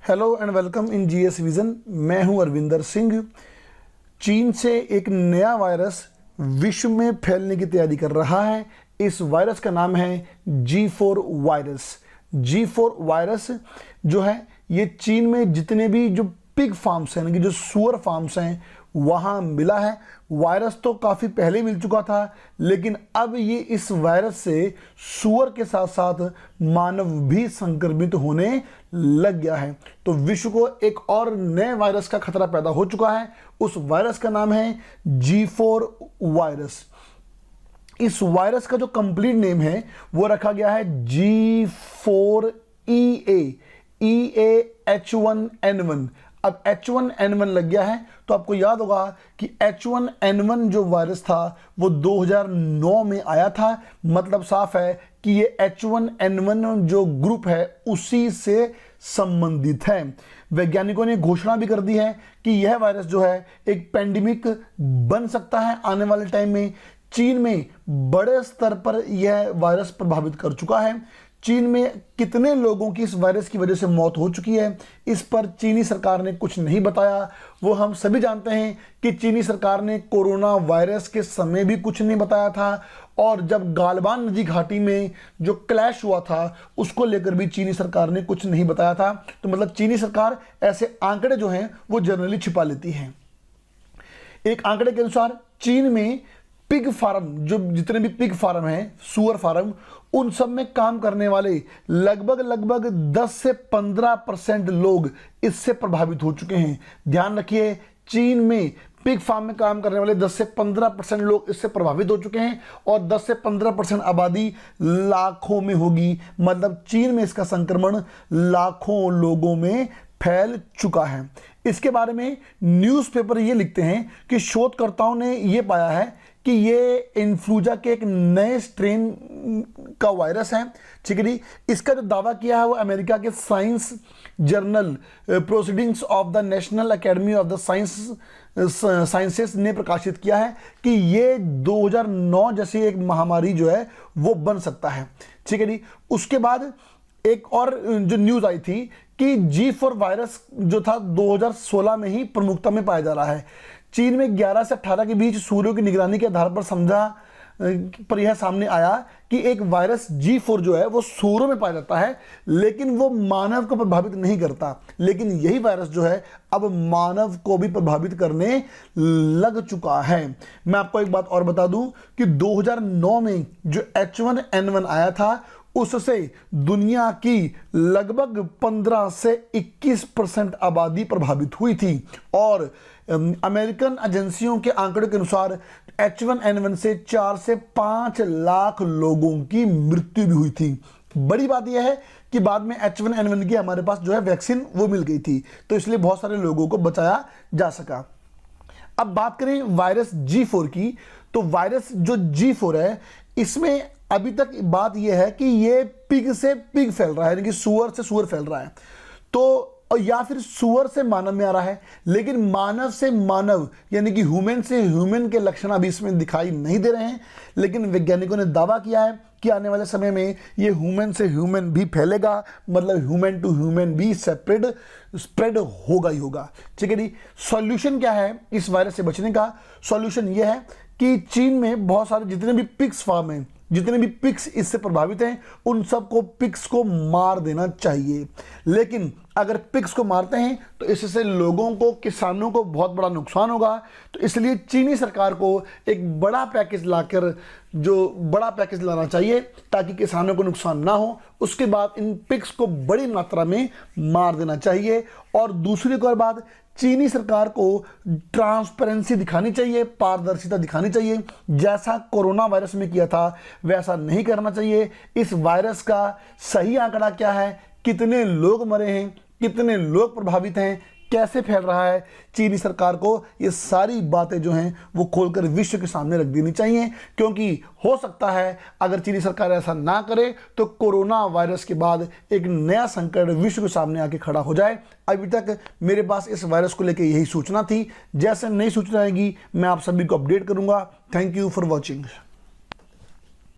Hello and welcome in GS vision. मैं हूं अरविंदर सिंह। चीन से एक नया वायरस विश्व में फैलने की तैयारी कर रहा है। इस वायरस का नाम है G4 वायरस। G4 वायरस जो है ये चीन में जितने भी जो पिग फार्म्स हैं, यानी कि जो सुअर फार्म्स हैं, वहाँ मिला है। वायरस तो काफ़ी पहले मिल चुका था, लेकिन अब ये इस वायरस से सुअर के साथ साथ मानव भी संक्रमित होने लग गया है। तो विश्व को एक और नए वायरस का खतरा पैदा हो चुका है। उस वायरस का नाम है G4 वायरस। इस वायरस का जो कंप्लीट नेम है वो रखा गया है G4EA H1N1। अब H1N1 लग गया है तो आपको याद होगा कि H1N1 जो वायरस था वो 2009 में आया था। मतलब साफ है कि ये H1N1 जो ग्रुप है उसी से संबंधित है। वैज्ञानिकों ने घोषणा भी कर दी है कि यह वायरस जो है एक पेंडेमिक बन सकता है आने वाले टाइम में। चीन में बड़े स्तर पर यह वायरस प्रभावित कर चुका है। चीन में कितने लोगों की इस वायरस की वजह से मौत हो चुकी है, इस पर चीनी सरकार ने कुछ नहीं बताया। वो हम सभी जानते हैं कि चीनी सरकार ने कोरोना वायरस के समय भी कुछ नहीं बताया था, और जब गालवान नदी घाटी में जो क्लैश हुआ था उसको लेकर भी चीनी सरकार ने कुछ नहीं बताया था। तो मतलब चीनी सरकार ऐसे आंकड़े जो हैं वो जनरली छिपा लेती है। एक आंकड़े के अनुसार चीन में पिग फार्म, जो जितने भी पिग फार्म हैं, सुअर फार्म, उन सब में काम करने वाले लगभग 10 से 15% लोग इससे प्रभावित हो चुके हैं। ध्यान रखिए, चीन में पिग फार्म में काम करने वाले 10 से 15% लोग इससे प्रभावित हो चुके हैं, और 10 से 15% आबादी लाखों में होगी। मतलब चीन में इसका संक्रमण लाखों लोगों में फैल चुका है। इसके बारे में न्यूज़पेपर ये लिखते हैं कि शोधकर्ताओं ने ये पाया है कि ये इन्फ्लुएंजा के एक नए स्ट्रेन का वायरस है। ठीक है जी। इसका जो दावा किया है वो अमेरिका के science journal proceedings of the national academy of the sciences ने प्रकाशित किया है कि ये 2009 जैसी एक महामारी जो है वो बन सकता है। ठीक है जी। उसके बाद एक और जो न्यूज़ आई थी कि G4 वायरस जो था 2016 में ही प्रमुखता में पाया जा रहा है। चीन में 11 से 18 के बीच सूर्यों की निगरानी के आधार पर यह सामने आया कि एक वायरस G4 जो है वो सूअरों में पाया जाता है, लेकिन वो मानव को प्रभावित नहीं करता। लेकिन यही वायरस जो है अब मानव को भी प्रभावित करने लग चुका है। मैं आपको एक बात और बता दूं कि 2009 में जो H1N1 आया था उससे दुनिया की लगभग 15 से 21% आबादी प्रभावित हुई थी, और अमेरिकन एजेंसियों के आंकड़े के अनुसार H1N1 से 4 से 5 लाख लोगों की मृत्यु भी हुई थी। बड़ी बात यह है कि बाद में H1N1 की हमारे पास जो है वैक्सीन वो मिल गई थी, तो इसलिए बहुत सारे लोगों को बचाया जा सका। अब बात करें वायरस G4 की, तो वायरस जो G4 है इसमें अभी तक बात यह है कि ये पिग से पिग फैल रहा है, यानी कि सुअर से सुअर फैल रहा है, तो या फिर सुअर से मानव में आ रहा है। लेकिन मानव से मानव यानी कि ह्यूमन से ह्यूमन के लक्षण अभी इसमें दिखाई नहीं दे रहे हैं। लेकिन वैज्ञानिकों ने दावा किया है कि आने वाले समय में ये ह्यूमन से ह्यूमन भी फैलेगा, मतलब ह्यूमन टू ह्यूमन भी स्प्रेड होगा ही होगा। ठीक है जी। सॉल्यूशन क्या है इस वायरस से बचने का? सॉल्यूशन ये है कि चीन में बहुत सारे जितने भी पिग्स फार्म हैं, जितने भी पिग्स इससे प्रभावित हैं, उन सबको पिग्स को मार देना चाहिए। लेकिन अगर पिग्स को मारते हैं तो इससे लोगों को, किसानों को बहुत बड़ा नुकसान होगा। तो इसलिए चीनी सरकार को एक बड़ा पैकेज लाना चाहिए ताकि किसानों को नुकसान ना हो। उसके बाद इन पिग्स को बड़ी मात्रा में मार देना चाहिए। और दूसरी एक और बात, चीनी सरकार को ट्रांसपेरेंसी दिखानी चाहिए, पारदर्शिता दिखानी चाहिए। जैसा कोरोना वायरस में किया था वैसा नहीं करना चाहिए। इस वायरस का सही आंकड़ा क्या है, कितने लोग मरे हैं, कितने लोग प्रभावित हैं, कैसे फैल रहा है, चीनी सरकार को ये सारी बातें जो हैं वो खोलकर विश्व के सामने रख देनी चाहिए। क्योंकि हो सकता है अगर चीनी सरकार ऐसा ना करे तो कोरोना वायरस के बाद एक नया संकट विश्व के सामने आके खड़ा हो जाए। अभी तक मेरे पास इस वायरस को लेकर यही सूचना थी। जैसे नई सूचना आएगी मैं आप सभी को अपडेट करूंगा। Thank you for watching.